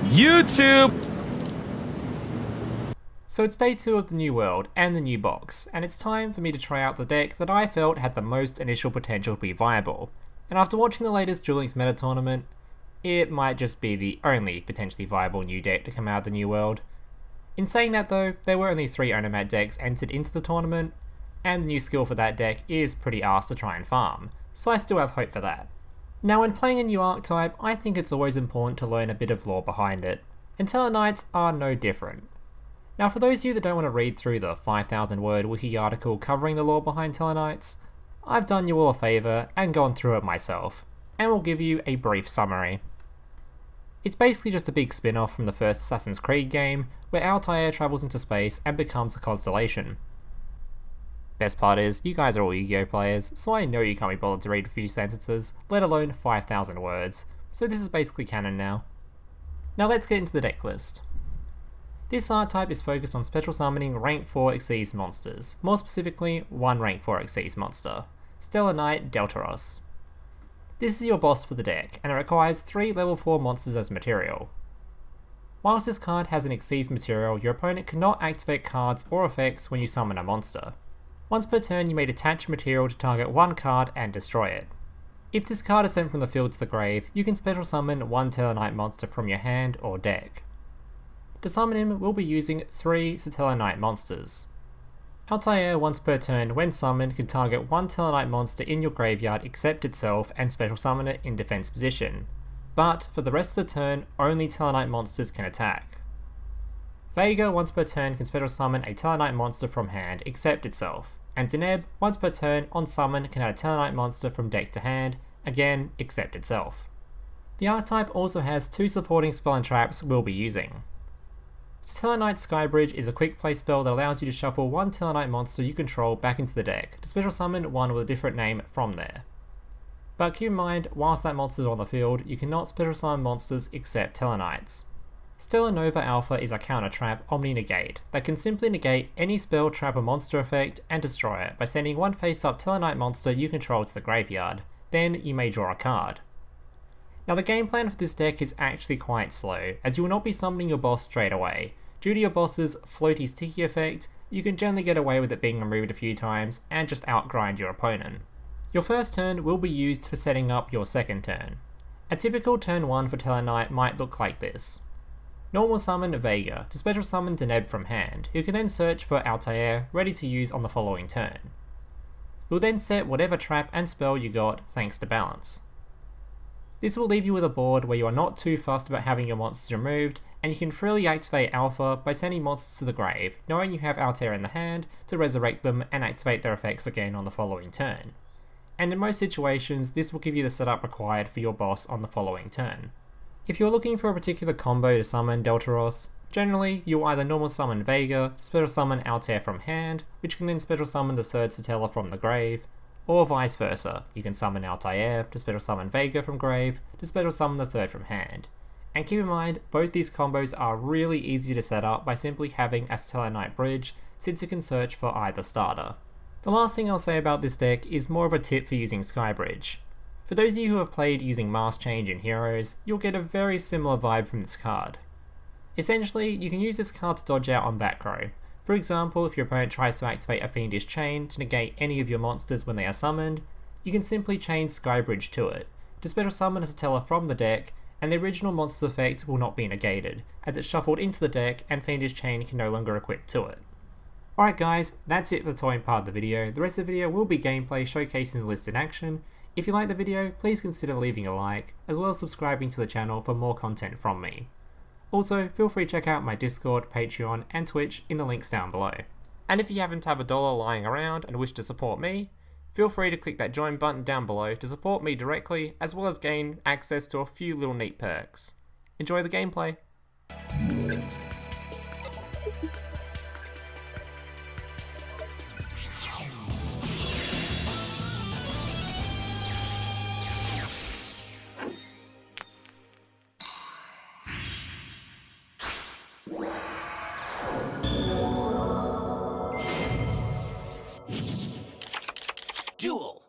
YouTube! So it's day 2 of the new world and the new box, and it's time for me to try out the deck that I felt had the most initial potential to be viable. And after watching the latest Duel Links meta tournament, it might just be the only potentially viable new deck to come out of the new world. In saying that though, there were only 3 Onomat decks entered into the tournament, and the new skill for that deck is pretty arse to try and farm, so I still have hope for that. Now when playing a new archetype, I think it's always important to learn a bit of lore behind it, and Tellarknights are no different. Now for those of you that don't want to read through the 5,000 word wiki article covering the lore behind Tellarknights, I've done you all a favour and gone through it myself, and will give you a brief summary. It's basically just a big spin-off from the first Assassin's Creed game, where Altair travels into space and becomes a constellation. Best part is, you guys are all Yu-Gi-Oh players, so I know you can't be bothered to read a few sentences, let alone 5,000 words, so this is basically canon now. Now let's get into the deck list. This archetype is focused on special summoning rank 4 Xyz monsters, more specifically one rank 4 Xyz monster, Stellarknight Delteros. This is your boss for the deck, and it requires 3 level 4 monsters as material. Whilst this card has an Xyz material, your opponent cannot activate cards or effects when you summon a monster. Once per turn you may detach material to target one card and destroy it. If this card is sent from the field to the grave, you can special summon one Tellarknight monster from your hand or deck. To summon him, we'll be using 3 Satellarknight monsters. Altair once per turn when summoned can target one Tellarknight monster in your graveyard except itself and special summon it in defense position, but for the rest of the turn only Tellarknight monsters can attack. Vega once per turn can special summon a Tellarknight monster from hand except itself, and Deneb once per turn on summon can add a Tellarknight monster from deck to hand, again except itself. The archetype also has 2 supporting spell and traps we'll be using. Satellarknight Skybridge is a quick play spell that allows you to shuffle one Tellarknight monster you control back into the deck to special summon one with a different name from there. But keep in mind, whilst that monster is on the field, you cannot special summon monsters except Tellarknights. Stellarnova Alpha is a counter trap Omni-Negate that can simply negate any spell, trap or monster effect and destroy it by sending one face-up Tellarknight monster you control to the graveyard, then you may draw a card. Now the game plan for this deck is actually quite slow, as you will not be summoning your boss straight away. Due to your boss's floaty sticky effect, you can generally get away with it being removed a few times and just outgrind your opponent. Your first turn will be used for setting up your second turn. A typical turn 1 for Tellarknight might look like this. Normal summon Vega to special summon Deneb from hand, who can then search for Altair ready to use on the following turn. You'll then set whatever trap and spell you got thanks to balance. This will leave you with a board where you are not too fussed about having your monsters removed, and you can freely activate Alpha by sending monsters to the grave, knowing you have Altair in the hand to resurrect them and activate their effects again on the following turn. And in most situations, this will give you the setup required for your boss on the following turn. If you're looking for a particular combo to summon Deltaros, generally you'll either normal summon Vega to special summon Altair from hand, which can then special summon the third Satella from the grave, or vice versa. You can summon Altair to special summon Vega from grave to special summon the third from hand. And keep in mind, both these combos are really easy to set up by simply having a Satellarknight bridge, since it can search for either starter. The last thing I'll say about this deck is more of a tip for using Skybridge. For those of you who have played using Mask Change in Heroes, you'll get a very similar vibe from this card. Essentially, you can use this card to dodge out on back row. For example, if your opponent tries to activate a Fiendish Chain to negate any of your monsters when they are summoned, you can simply chain Skybridge to it, to special summon a Satella from the deck, and the original monster's effect will not be negated, as it's shuffled into the deck and Fiendish Chain can no longer equip to it. Alright guys, that's it for the toying part of the video. The rest of the video will be gameplay showcasing the list in action. If you liked the video, please consider leaving a like, as well as subscribing to the channel for more content from me. Also, feel free to check out my Discord, Patreon and Twitch in the links down below. And if you happen to have $1 lying around and wish to support me, feel free to click that join button down below to support me directly, as well as gain access to a few little neat perks. Enjoy the gameplay! Duel!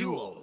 Duel.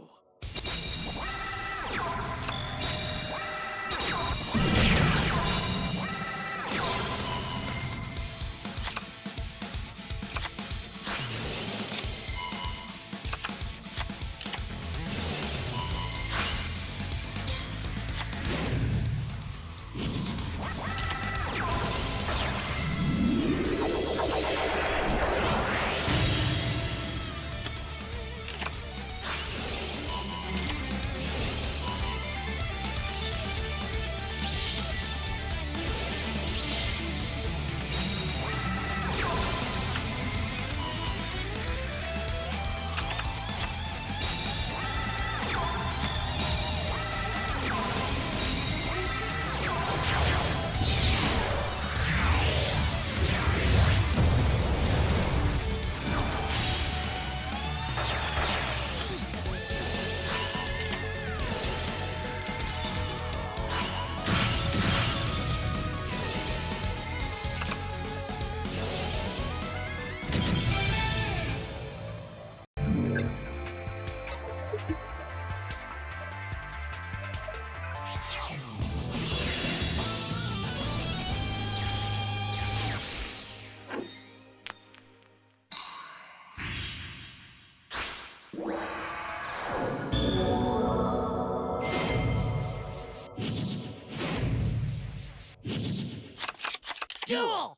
Duel!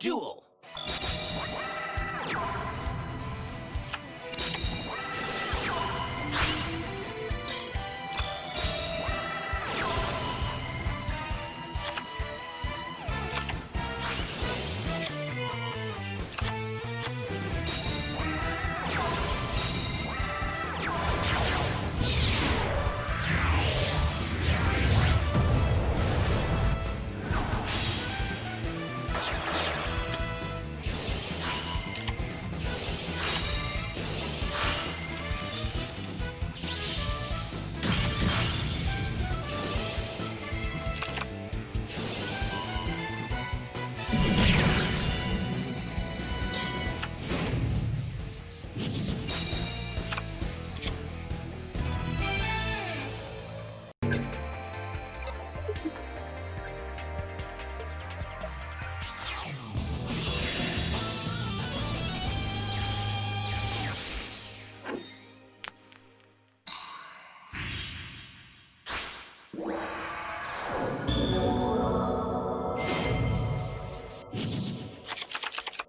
Duel.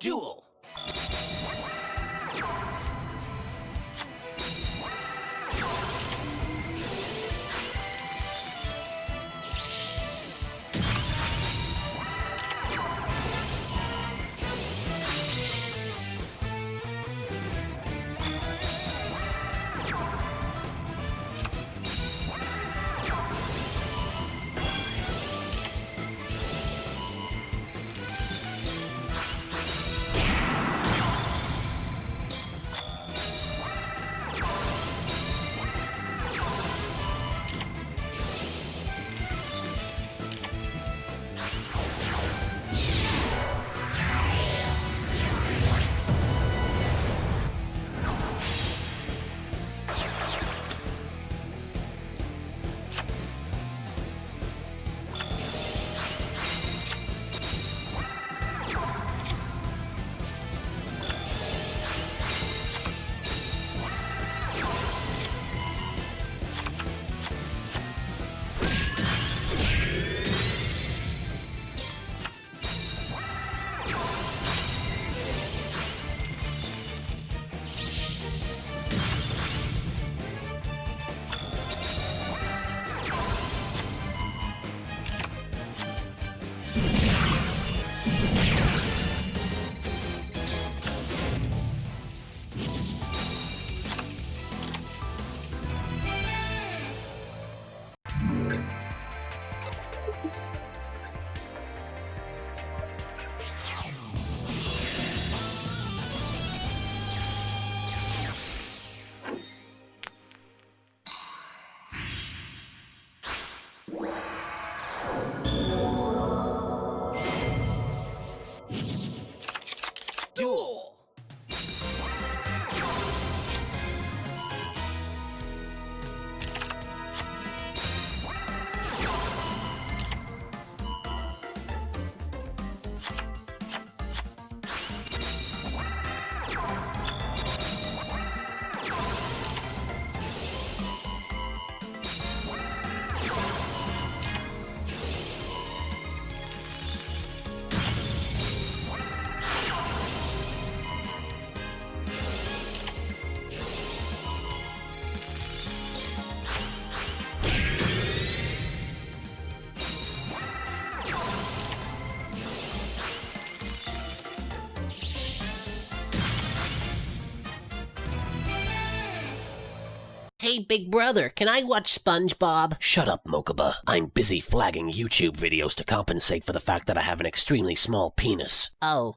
Duel. Duel. Hey, big brother, can I watch SpongeBob? Shut up, Mokuba. I'm busy flagging YouTube videos to compensate for the fact that I have an extremely small penis. Oh,